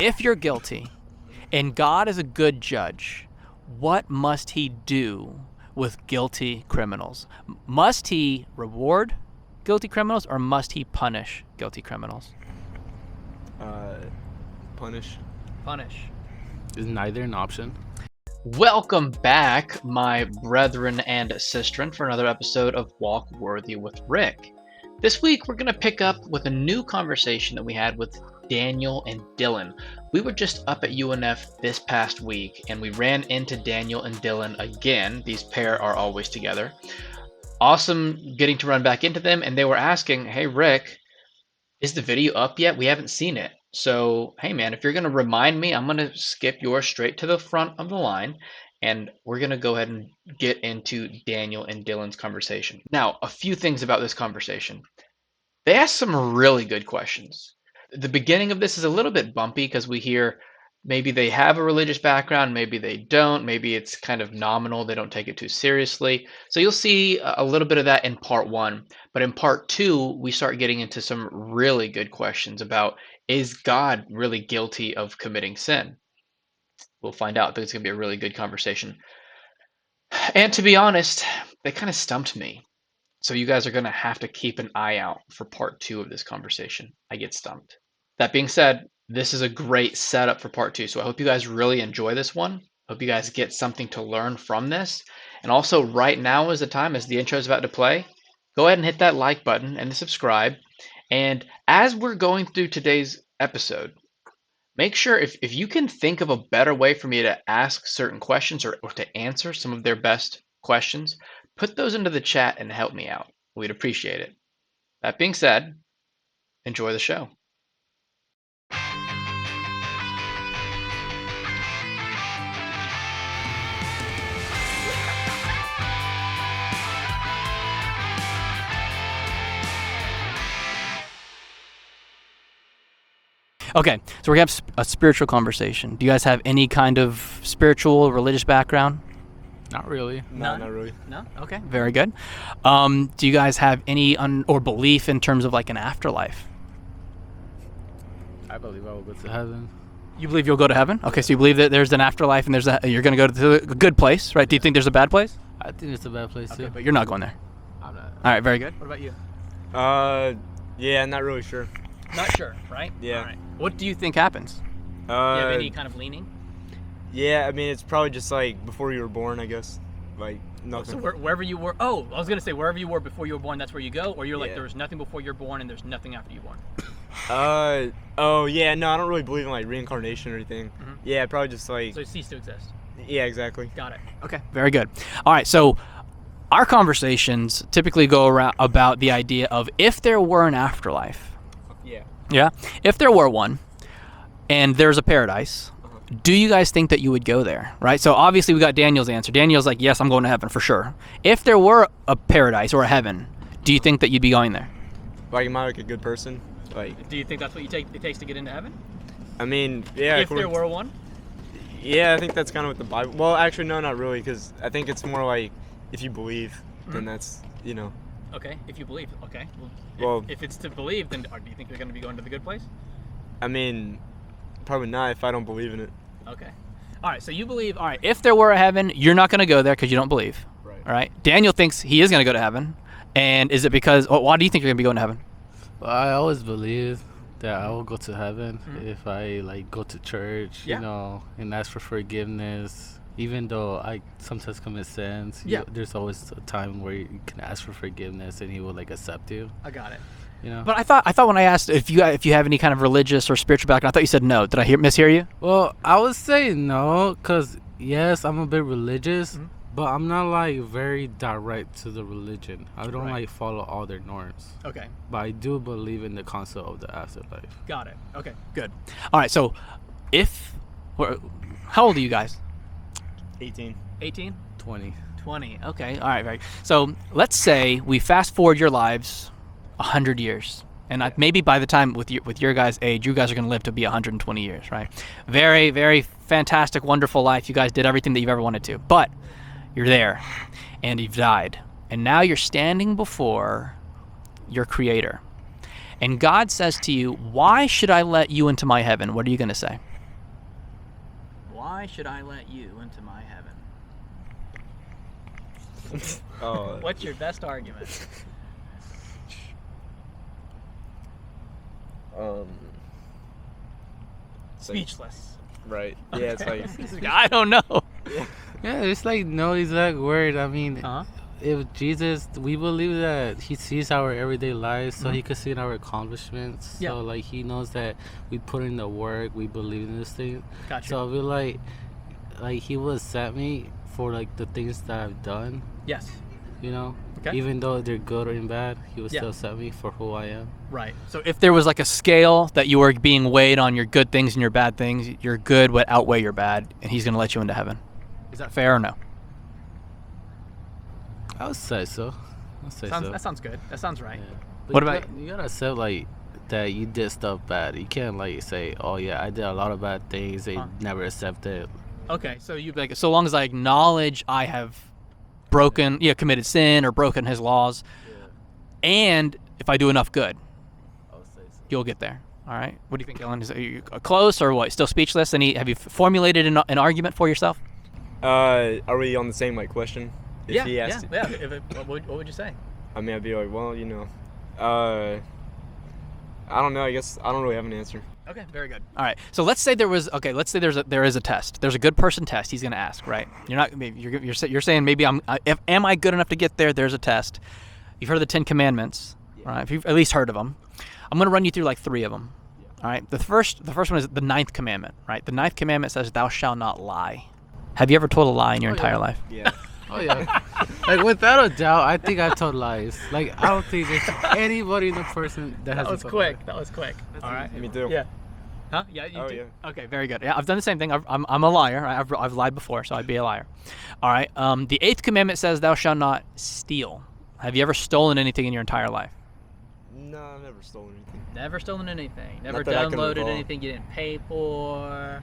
If you're guilty and God is a good judge, what must he do with guilty criminals? Must he reward guilty criminals or must he punish guilty criminals? Punish. Punish. Is neither an option? Welcome back, my brethren and sistren, for another episode of Walk Worthy with Rick. This week, we're going to pick up with a new conversation that we had with Daniel and Dylan. We were just up at UNF this past week, and we ran into Daniel and Dylan again. These pair are always together. Awesome getting to run back into them, and they were asking, hey, Rick, is the video up yet? We haven't seen it. So, hey, man, if you're going to remind me, I'm going to skip yours straight to the front of the line, and we're going to go ahead and get into Daniel and Dylan's conversation. Now, a few things about this conversation. They asked some really good questions. The beginning of this is a little bit bumpy because we hear maybe they have a religious background, maybe they don't, maybe it's kind of nominal, they don't take it too seriously. So you'll see a little bit of that in part one. But in part two, we start getting into some really good questions about, is God really guilty of committing sin? We'll find out. I think it's going to be a really good conversation. And to be honest, they kind of stumped me. So you guys are going to have to keep an eye out for part two of this conversation. I get stumped. That being said, this is a great setup for part two. So I hope you guys really enjoy this one. Hope you guys get something to learn from this. And also right now is the time, as the intro is about to play, go ahead and hit that like button and subscribe. And as we're going through today's episode, make sure if you can think of a better way for me to ask certain questions or to answer some of their best questions, put those into the chat and help me out. We'd appreciate it. That being said, enjoy the show. Okay, so we have a spiritual conversation. Do you guys have any kind of spiritual, religious background? Not really. No, not really. No? Okay, very good. Do you guys have any or belief in terms of like an afterlife? I believe I will go to heaven. You believe you'll go to heaven? Okay, so you believe that there's an afterlife and you're going to go to a good place, right? Do you think there's a bad place? I think it's a bad place too. Okay, but you're not going there. I'm not. All right, very good. What about you? Yeah, not really sure. Not sure, right? Yeah. All right. What do you think happens? Do you have any kind of leaning? Yeah, I mean, it's probably just like before you were born, I guess. Like, nothing. So wherever you were, I was going to say wherever you were before you were born, that's where you go? Or you're like, Yeah. there was nothing before you're born and there's nothing after you're born? Oh, yeah, no, I don't really believe in like reincarnation or anything. Mhm. Yeah, probably just like, So it ceased to exist. yeah, exactly. Got it. Okay, very good. All right, so our conversations typically go around about the idea of if there were an afterlife. Yeah. Yeah? If there were one and there's a paradise, do you guys think that you would go there, right? So obviously we got Daniel's answer. Daniel's like, yes, I'm going to heaven for sure. If there were a paradise or a heaven, do you think that you'd be going there? Like, am I like a good person? Like, Do you think that's what it takes to get into heaven? I mean, yeah. If there were one? Yeah, I think that's kind of what the Bible. Well, actually, no, not really, because I think it's more like if you believe, then that's, you know. Okay, if you believe. Okay. Well, if it's to believe, then do you think you're going to be going to the good place? I mean, probably not if I don't believe in it. Okay. All right, so you believe, all right, if there were a heaven, you're not going to go there because you don't believe. Right. All right. Daniel thinks he is going to go to heaven. And is it because, why do you think you're going to be going to heaven? Well, I always believe that I will go to heaven Mhm. if I like go to church, Yeah. you know, and ask for forgiveness. Even though I sometimes commit sins, Yeah. there's always a time where you can ask for forgiveness and he will like accept you. I got it. You know. But I thought when I asked if you have any kind of religious or spiritual background, I thought you said no. Did I mishear you? Well, I would say no, cause yes, I'm a bit religious, Mhm. but I'm not like very direct to the religion. I don't Right. like follow all their norms, Okay. but I do believe in the concept of the afterlife. Got it. Okay. Good. All right. So, how old are you guys? 18. 18? 20. 20. Okay. All right. Right. So let's say we fast forward your lives 100 years. And maybe by the time with your guys' age, you guys are going to live to be 120 years, right? Very, very fantastic, wonderful life. You guys did everything that you've ever wanted to. But you're there, and you've died. And now you're standing before your Creator. and God says to you, "Why should I let you into my heaven?" What are you going to say? Why should I let you into my heaven? What's your best argument? Speechless. Right. Yeah, it's like I don't know. Yeah, it's like no exact word. I mean, Uh-huh. if Jesus, we believe that he sees our everyday lives, so he can see our accomplishments. Yeah. So like he knows that we put in the work, we believe in this thing. Gotcha. So I feel like he will accept me for like the things that I've done. Yes. You know, Okay. even though they're good or bad, he will Yeah. still accept me for who I am. Right. So if there was like a scale that you were being weighed on your good things and your bad things, your good would outweigh your bad, and he's going to let you into heaven. Is that fair or no? I would say so. I'd say so. That sounds good. That sounds right. Yeah. What But about- you gotta accept like that you did stuff bad. You can't like say, "Oh yeah, I did a lot of bad things." They never accept it. Okay, so you like, so long as I acknowledge I have committed sin or broken his laws, and if I do enough good, I would say so. you'll get there. All right. What do you think, Dylan? Are you close or what? Still speechless? Have you formulated an argument for yourself? Are we on the same like question? If he asked it. What would you say? I mean, I'd be like, well, I don't know. I guess I don't really have an answer. Okay, very good. All right. So let's say there is a test. There's a good person test. He's going to ask, right? You're saying maybe am I good enough to get there? There's a test. You've heard of the 10 Commandments, right? If you've at least heard of them, I'm going to run you through like 3 of them. All right. The first one is the 9th commandment, right? The 9th commandment says, "Thou shalt not lie." Have you ever told a lie in your entire life? Yeah. Oh yeah. Like without a doubt, I think I've told lies. Like I don't think there's anybody in the person that has. That was quick. All right. Me too. Yeah. Huh? Yeah. You Oh, do? yeah. Okay. Very good. Yeah, I've done the same thing. I'm a liar. I've lied before, so I'd be a liar. All right. The 8th commandment says, "Thou shalt not steal." Have you ever stolen anything in your entire life? No, I've never stolen anything. Never stolen anything. Never that I can downloaded recall. anything you didn't pay for.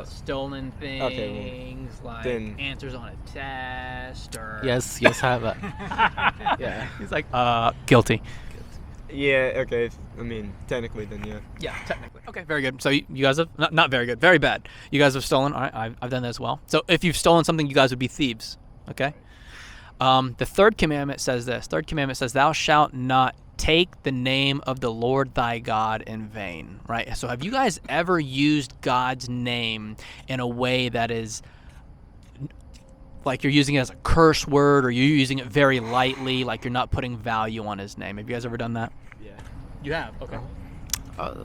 Stolen things like then- answers on a test or. Yes, I have a. Yeah. He's like, guilty. Yeah. Okay. I mean, technically, then yeah. Yeah, technically. Okay, very good. So you guys have not very good, very bad. You guys have stolen. All right, I've done that as well. So if you've stolen something, you guys would be thieves. Okay. The 3rd commandment says this. 3rd commandment says, "Thou shalt not take the name of the Lord thy God in vain." Right. So have you guys ever used God's name in a way that is like you're using it as a curse word, or you're using it very lightly, like you're not putting value on his name? Have you guys ever done that? Yeah. You have. Okay.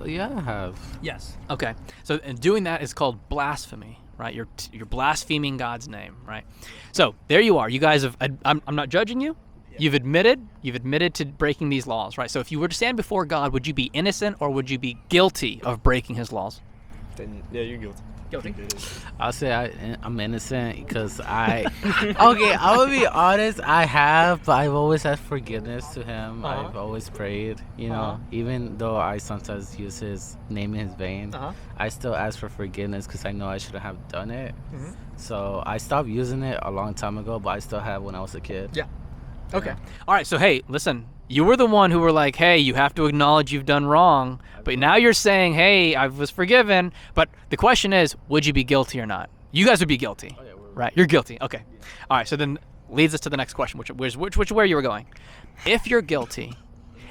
Yeah, I have. Yes. Okay. So, and doing that is called blasphemy, right? You're blaspheming God's name, right? So there you are. You guys have. I'm not judging you. You've admitted to breaking these laws, right? So if you were to stand before God, would you be innocent or would you be guilty of breaking his laws? Then yeah, you're guilty. Guilty. I'll say I'm innocent because I. Okay, I will be honest. I have, but I've always asked forgiveness to him. Uh-huh. I've always prayed. You know, Uh-huh. even though I sometimes use his name in his vain, Uh-huh. I still ask for forgiveness because I know I shouldn't have done it. Mhm. So I stopped using it a long time ago, but I still have when I was a kid. Yeah. Okay. All right. So hey, listen. You were the one who were like, "Hey, you have to acknowledge you've done wrong." But now you're saying, "Hey, I was forgiven." But the question is, would you be guilty or not? You guys would be guilty, Oh, yeah, we're- right? You're guilty. Okay. All right. So then leads us to the next question, which where you were going. If you're guilty,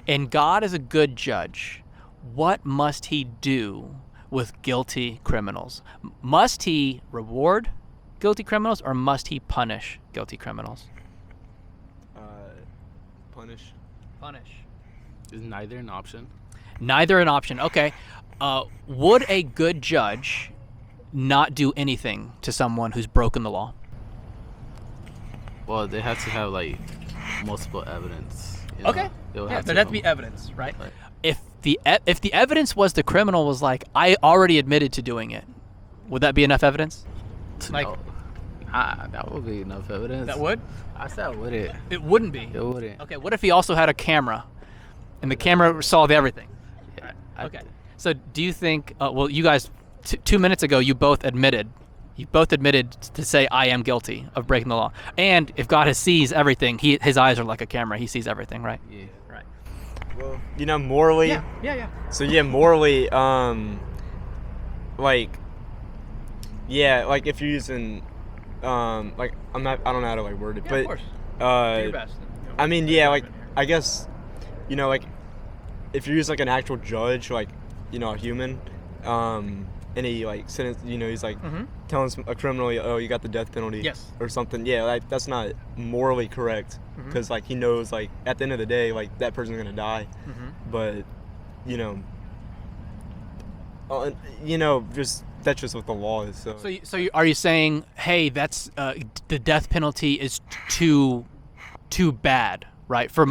and God is a good judge, what must He do with guilty criminals? Must He reward guilty criminals, or must He punish guilty criminals? Punish. Punish. Is neither an option? Neither an option. Okay. Would a good judge not do anything to someone who's broken the law? Well, they have to have like multiple evidence. You know? They'll Yeah, have there'd have to be evidence, right? Right. If the evidence was the criminal was like, "I already admitted to doing it," would that be enough evidence? Like- No. That would be enough evidence. would. I said I wouldn't. It wouldn't be. It wouldn't. Okay. What if he also had a camera, and the camera saw everything? Yeah, Okay. So do you think? Well, you guys, 2 minutes ago, you both admitted. You both admitted to say, "I am guilty of breaking the law." And if God sees everything, his eyes are like a camera. He sees everything, right? Yeah. Right. Well, you know, morally. Yeah. So yeah, morally, like, yeah, like if you're using, like I don't know how to like word it, Yeah, but of course. Do your best. I mean, yeah, like I guess, you know, like if you use like an actual judge, like, you know, a human, and he like sentence, you know, he's like telling a criminal, oh, you got the death penalty, Yes. or something. Yeah, like that's not morally correct, because like he knows, like at the end of the day, like that person's gonna die, but you know, just that's just what the law is. So Are you saying, hey, that's the death penalty is too bad, right? For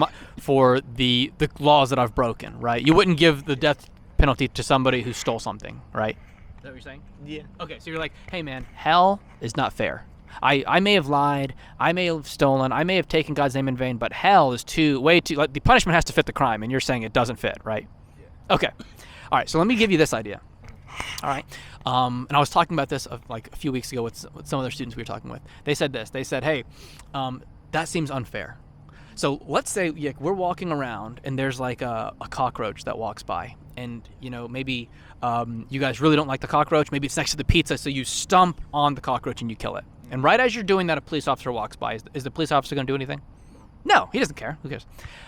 the laws that I've broken, right? You wouldn't give the death penalty to somebody who stole something, right? Is that what you're saying? yeah. Okay, so you're like, hey man, hell is not fair. I may have lied, I may have stolen, I may have taken God's name in vain, but hell is way too, like, the punishment has to fit the crime, and you're saying it doesn't fit, right? Yeah. Okay. All right, so let me give you this idea. All right. And I was talking about this like a few weeks ago with some other students we were talking with. They said this. They said, hey, that seems unfair. So let's say we're walking around and there's like a cockroach that walks by, and you know, maybe you guys really don't like the cockroach. Maybe it's next to the pizza, so you stomp on the cockroach and you kill it. And right as you're doing that, a police officer walks by. Is the police officer going to do anything? No, he doesn't care. Who cares?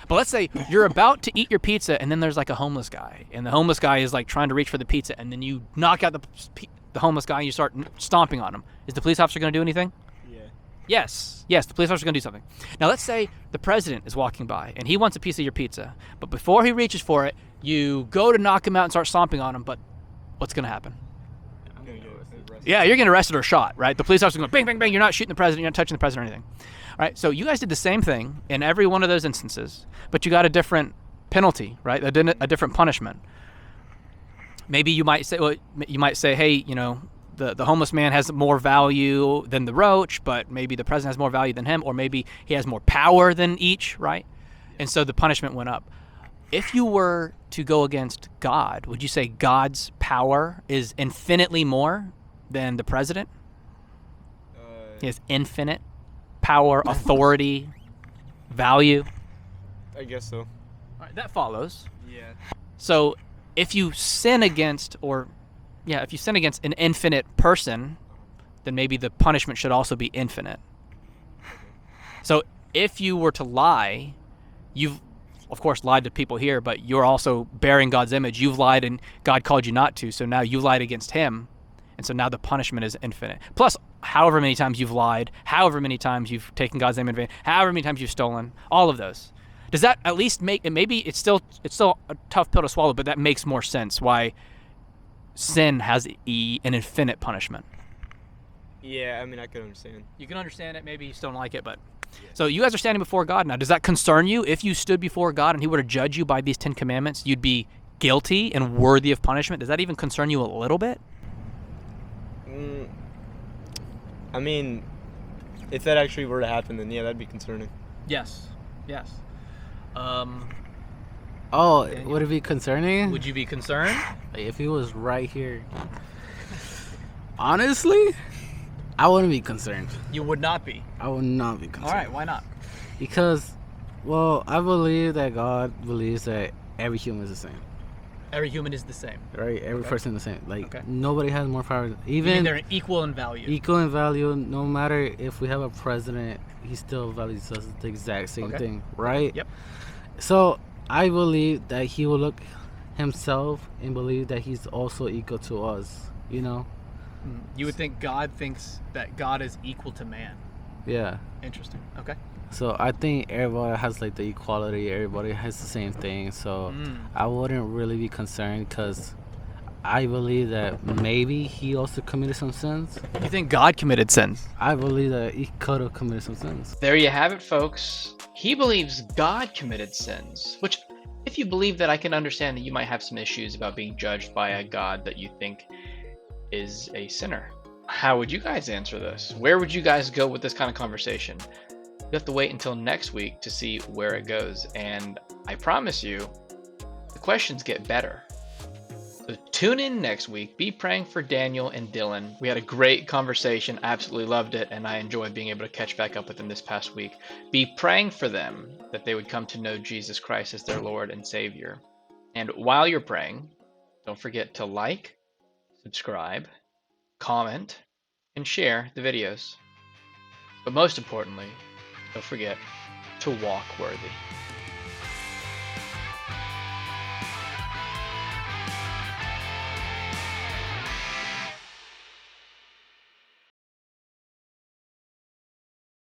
But let's say you're about to eat your pizza, and then there's like a homeless guy, and the homeless guy is like trying to reach for the pizza, and then you knock out the homeless guy and you start stomping on him. Is the police officer going to do anything? Yes, the police officer is going to do something. Now let's say the president is walking by and he wants a piece of your pizza, but before he reaches for it, you go to knock him out and start stomping on him, but what's going to happen? Yeah, you're getting arrested or shot, right? The police officer is going bang, bang, bang, you're not shooting the president, you're not touching the president or anything. All right, so you guys did the same thing in every one of those instances, but you got a different penalty, right? A different punishment. Maybe you might say, hey, you know, the homeless man has more value than the roach, but maybe the president has more value than him, or maybe he has more power than each, right? And so the punishment went up. If you were to go against God, would you say God's power is infinitely more than the president? He has infinite power, authority, value. I guess so. All right, that follows. Yeah. So if you sin against an infinite person, then maybe the punishment should also be infinite. So if you were to lie, you've of course lied to people here, but you're also bearing God's image. You've lied and God called you not to, so now you lied against him, and so now the punishment is infinite. Plus, however many times you've lied, however many times you've taken God's name in vain, however many times you've stolen, all of those. Does that at least make it? Maybe it's still a tough pill to swallow, but that makes more sense why sin has an infinite punishment. Yeah, I mean, I can understand. You can understand it. Maybe you still don't like it, but so you guys are standing before God now. Does that concern you? If you stood before God and he were to judge you by these 10 commandments, you'd be guilty and worthy of punishment. Does that even concern you a little bit? I mean, if that actually were to happen, then yeah, that'd be concerning. Yes. Oh, would it be concerning? Would you be concerned? If he was right here. Honestly, I wouldn't be concerned. You would not be. I would not be concerned. All right, why not? Because, well, I believe that God believes that every human is the same. Every human is the same. Right? Every person is the same. Like, Okay. nobody has more power. You mean Even they're equal in value. equal in value, no matter if we have a president, he still values us the exact same Okay. thing. Right? Yep. So, I believe that he will look himself and believe that he's also equal to us. You know? You would think God thinks that God is equal to man. Yeah. Interesting. Okay. So I think everybody has like the equality. Everybody has the same thing. So I wouldn't really be concerned because I believe that maybe he also committed some sins. You think God committed sins? I believe that he could have committed some sins. There you have it, folks. He believes God committed sins, which, if you believe that, I can understand that you might have some issues about being judged by a God that you think is a sinner. How would you guys answer this? Where would you guys go with this kind of conversation? You have to wait until next week to see where it goes, and I promise you, the questions get better. So tune in next week. Be praying for Daniel and Dylan. We had a great conversation. Absolutely loved it, and I enjoyed being able to catch back up with them this past week. Be praying for them that they would come to know Jesus Christ as their Lord and Savior. And while you're praying, don't forget to like, subscribe, comment, and share the videos. But most importantly, don't forget to walk worthy.